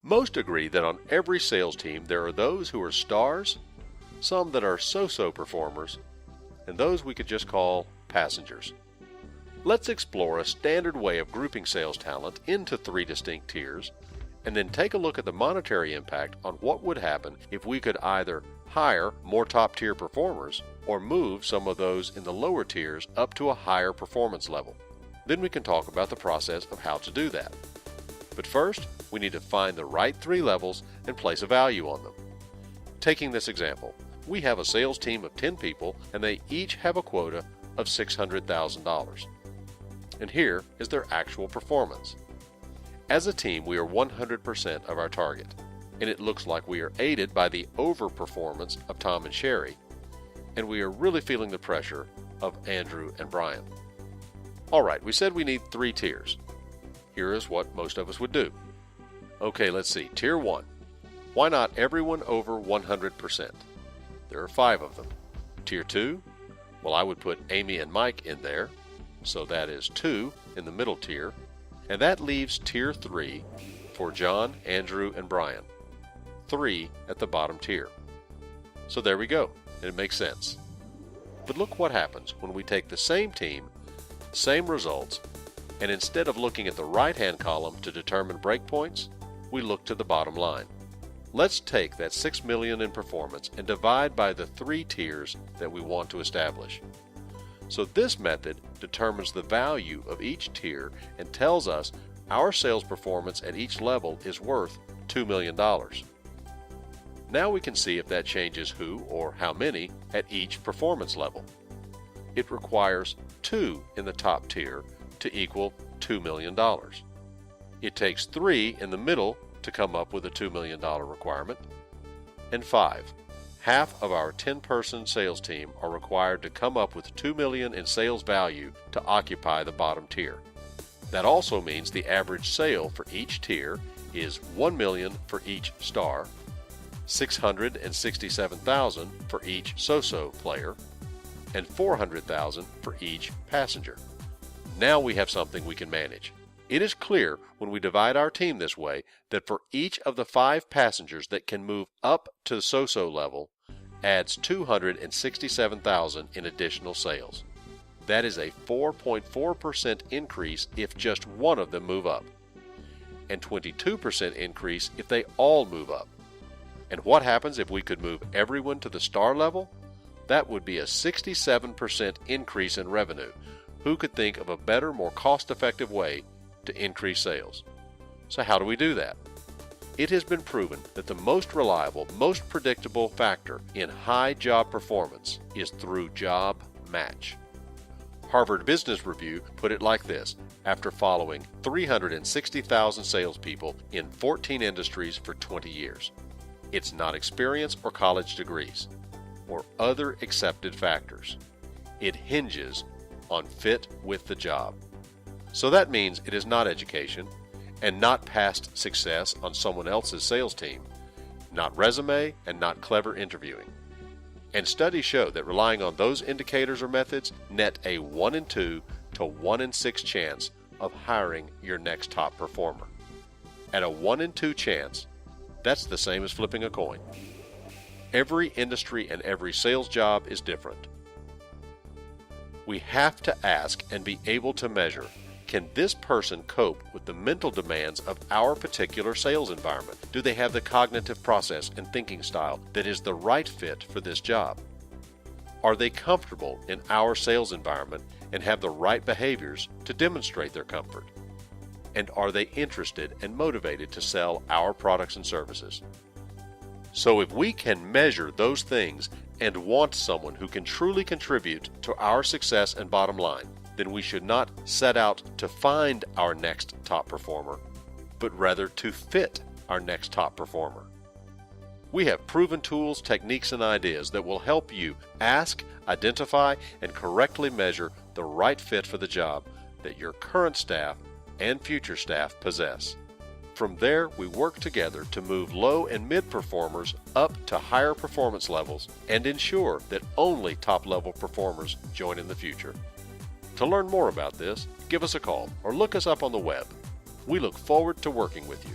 Most agree that on every sales team there are those who are stars, some that are so-so performers, and those we could just call passengers. Let's explore a standard way of grouping sales talent into 3 distinct tiers, and then take a look at the monetary impact on what would happen if we could either hire more top-tier performers or move some of those in the lower tiers up to a higher performance level. Then we can talk about the process of how to do that. But first, we need to find the right 3 levels and place a value on them. Taking this example, we have a sales team of 10 people and they each have a quota of $600,000. And here is their actual performance. As a team, we are 100% of our target, and it looks like we are aided by the overperformance of Tom and Sherry, and we are really feeling the pressure of Andrew and Brian. Alright, we said we need 3 tiers. Here is what most of us would do. Okay, let's see. Tier 1. Why not everyone over 100%? There are 5 of them. Tier 2. Well, I would put Amy and Mike in there, so that is 2 in the middle tier, and that leaves Tier 3 for John, Andrew, and Brian. 3 at the bottom tier. So there we go, and it makes sense. But look what happens when we take the same team, same results, and instead of looking at the right-hand column to determine breakpoints, we look to the bottom line. Let's take that $6 million in performance and divide by the 3 tiers that we want to establish. So this method determines the value of each tier and tells us our sales performance at each level is worth $2 million. Now we can see if that changes who or how many at each performance level. It requires 2 in the top tier to equal $2 million. It takes 3 in the middle to come up with a $2 million requirement, and 5. Half of our 10-person sales team are required to come up with $2 million in sales value to occupy the bottom tier. That also means the average sale for each tier is $1 million for each star, $667,000 for each so-so player, and $400,000 for each passenger. Now we have something we can manage. It is clear when we divide our team this way that for each of the 5 passengers that can move up to the so-so level adds $267,000 in additional sales. That is a 4.4% increase if just one of them move up, and 22% increase if they all move up. And what happens if we could move everyone to the star level? That would be a 67% increase in revenue. Who could think of a better, more cost-effective way to increase sales? So how do we do that? It has been proven that the most reliable, most predictable factor in high job performance is through job match. Harvard Business Review put it like this after following 360,000 salespeople in 14 industries for 20 years. It's not experience or college degrees or other accepted factors. It hinges on fit with the job. So that means it is not education and not past success on someone else's sales team, not resume and not clever interviewing. And studies show that relying on those indicators or methods net a 1 in 2 to 1 in 6 chance of hiring your next top performer. At a 1 in 2 chance, that's the same as flipping a coin. Every industry and every sales job is different. We have to ask and be able to measure, can this person cope with the mental demands of our particular sales environment? Do they have the cognitive process and thinking style that is the right fit for this job? Are they comfortable in our sales environment and have the right behaviors to demonstrate their comfort? And are they interested and motivated to sell our products and services? So if we can measure those things and want someone who can truly contribute to our success and bottom line, then we should not set out to find our next top performer, but rather to fit our next top performer. We have proven tools, techniques, and ideas that will help you ask, identify, and correctly measure the right fit for the job that your current staff and future staff possess. From there, we work together to move low and mid performers up to higher performance levels and ensure that only top-level performers join in the future. To learn more about this, give us a call or look us up on the web. We look forward to working with you.